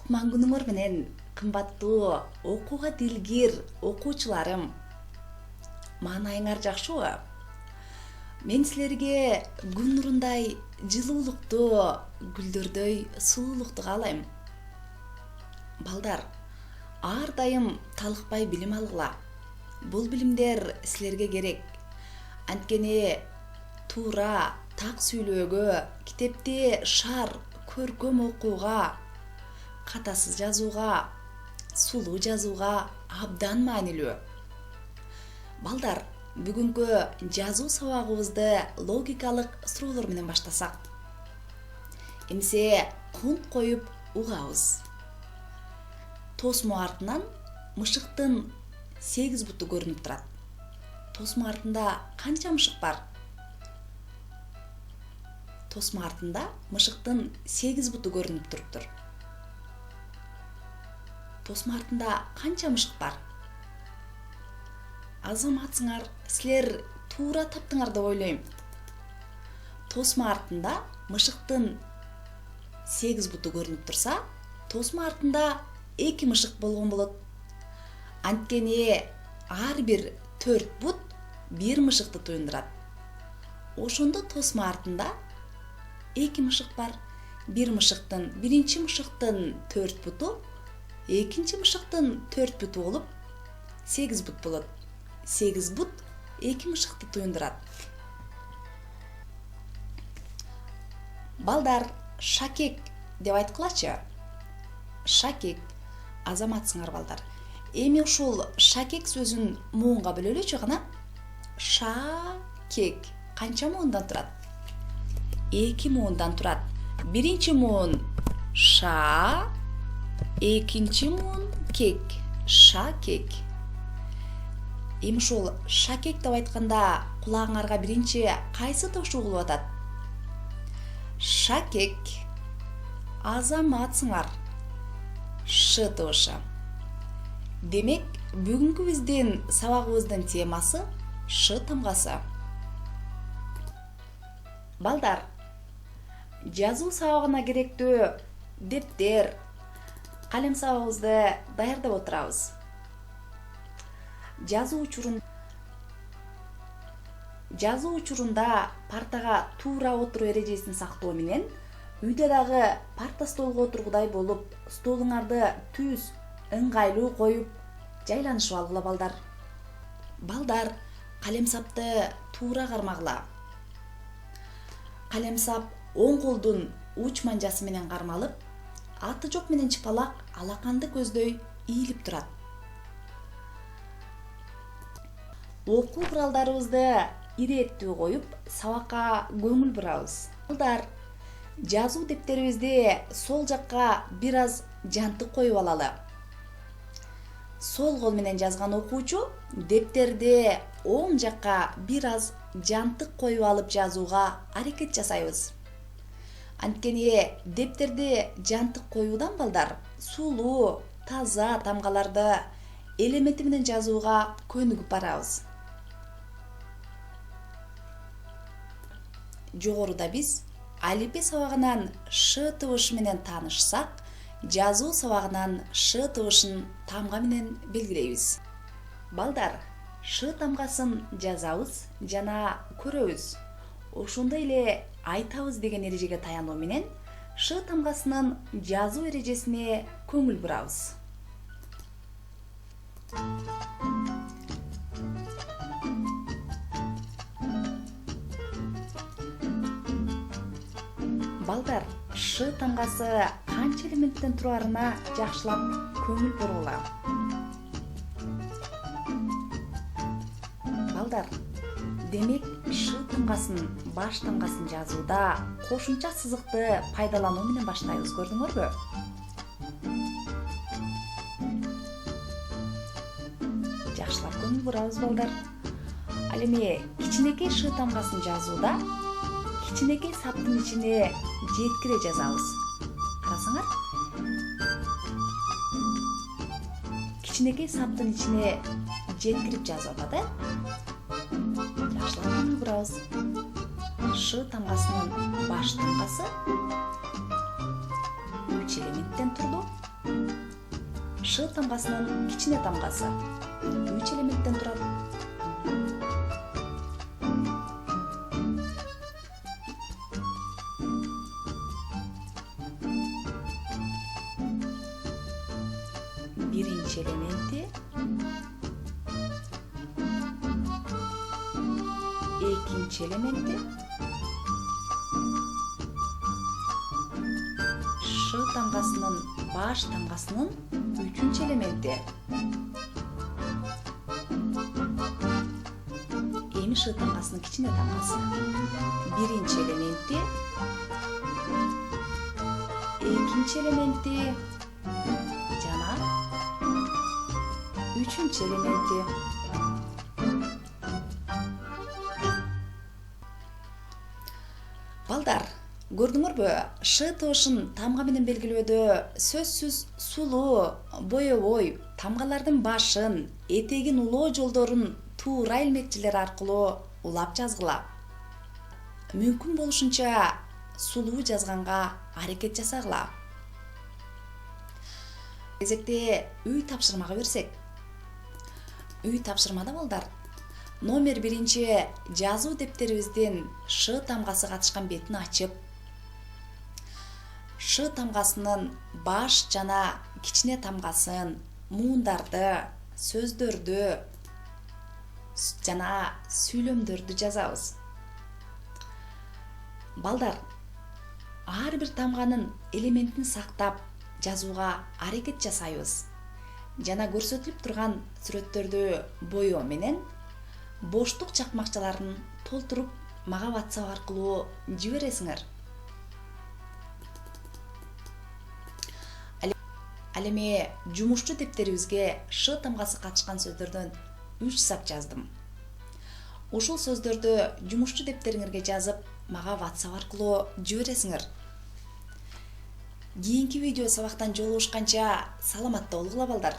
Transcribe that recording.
Кутман күнүңөр менен кымбаттуу окууга дилгир окуучуларым. Маанайыңар жакшыбы? Мен силерге күн нурундай жылуулукту, гүлдөрдөй сулуулукту каалайм. Балдар, ар дайым талыкпай билим алгыла. Бул билимдер силерге керек. Анткени туура, так сүйлөөгө, китепти шар, көркөм окууга, катасыз жазууга, сулуу жазууга абдан маанилүү. Балдар, бүгүнкү жазуу сабагыбызды логикалык суроолор менен баштасак. Эмсе кунт коюп угабыз. Тосмо артынан мышыктын 8 буту көрүнүп турат. Тосмо артында канча мышык бар? Тосмо артында мышыктын 8 буту көрүнүп туруптур. Тосмо артында канча мышык бар? Азаматсыңар, силер туура таптыңар деп ойлойм. Тосмо артында мышыктын 8 буту көрүнүп турса, тосмо артында 2 мышык болгон болот. Анткени ар бир 4 бут 1 мышыкты туюндурат. Ошондо тосмо артында 2 мышык бар. Биринчи мышыктын 4 буту, экинчи мышыктын 4 буту болуп 8 бут болот. 8 бут 2 мышыкты туюндурат. Балдар, шакек деп айткылачы. Шакек. Азаматсыңар балдар. Эми ушул шакек сөзүн муунга бөлөлүчү гана. Шакек канча муундан турат? 2 муундан турат. Биринчи муун ша, экинчи муун кек. Шакек. Эми ушул шакек деп айтканда кулагыңарга биринчи кайсы тош угулуп атат? Шакек. Азаматсыңар. Ш тошу. Демек, бүгүнкү биздин сабагыбыздын темасы Ш тамгасы. Балдар, жазуу сабагына керектүү дептер, калем сабагыбызды даярдап отурабыз. Жазуу учурунда партага туура отуруу эрежесин сактоо менен үйдө дагы парта столго отургудай болуп, столуңарды түз, ыңгайлуу коюп, жайланышып алгыла балдар. Балдар, калемсапты туура кармагыла. Калемсап оң колдун уч манжасы менен кармалып, аты жок менен чыпалак алаканды көздөй ийилип турат. Окуу куралдарыбызды ирээттүү коюп, сабакка көңүл бурабыз. Балдар, жазуу дептерибизди сол жакка бир аз жантык коюп алалы. Сол кол менен жазган окуучу дептерди оң жакка бир аз жантык коюп алып жазууга аракет жасайбыз. Анткени дептерди жантык коюудан балдар сулуу, таза тамгаларды элементи менен жазууга көнүгүп барабыз. Жогоруда биз алифбе сабагынан Ш табышы менен таанышсак, жазуу сабагынан Ш табышын тамга менен белгилейбиз. Балдар, Ш тамгасын жазабыз жана көрөбүз. Ошондой эле айтабыз деген эрежеге таянуу менен Ш тамгасынын жазуу эрежесине көңүл бурабыз. Балдар, Ш тамгасы канча элементтен турарына жакшылап көңүл бургула. Балдар, демек Ш тамгасын баш тамгасын жазууда кошумча сызыкты пайдалануу менен баштайбыз, көрдүңөрбү? Жакшылап көңүл бурабыз балдар. Ал эми кичинекей Ш тамгасын жазууда кичинекей саптын ичине жеткире жазабыз. Карасаңар. Кичинекей саптын ичине жеткирип жазып атат, Жакшылап көңүл бурабыз. Ш тамгасынын баш тамгасы 3 элементтен турду. Ш тамгасынын кичине тамгасы 3 элементтен турат. Биринчи элементи, экинчи элементи, Ш тамгасынын баш тамгасынын 3-чү элементи. Эми Ш тамгасынын кичине тамгасы. Биринчи элементи, экинчи элементи жана 3-чү элементи. Балдар, көрдүңөрбү? Ш тобушун тамга менен белгилөөдө сөзсүз сулуу, боебой, тамгалардын башын, этегин улоо жолдорун туура илмекчилер аркылуу улап жазгыла. Мүмкүн болушунча сулуу жазганга аракет жасагыла. Кезекте үй тапшырмага берсек. Үй тапшырмада балдар, номер 1 жазуу дептерибиздин Ш тамгасы катышкан бетин ачып, Ш тамгасынын баш жана кичине тамгасын, муундарды, сөздөрдү жана сүйлөмдөрдү жазабыз. Балдар, ар бир тамганын элементин сактап жазууга аракет жасайбыз. Жана көрсөтүлүп турган сүрөттөрдү боёо менен боштук чакмакчаларын толтуруп мага WhatsApp аркылуу жибересиңер. Ал эми жумушчу дептерибизге Ш тамгасы катышкан сөздөрдөн 3 сап жаздым. Ушул сөздөрдү жумушчу дептериңерге жазып, мага WhatsApp аркылуу жибересиңер. Кийинки видео сабактан жолугушканча саламатта болгула балдар.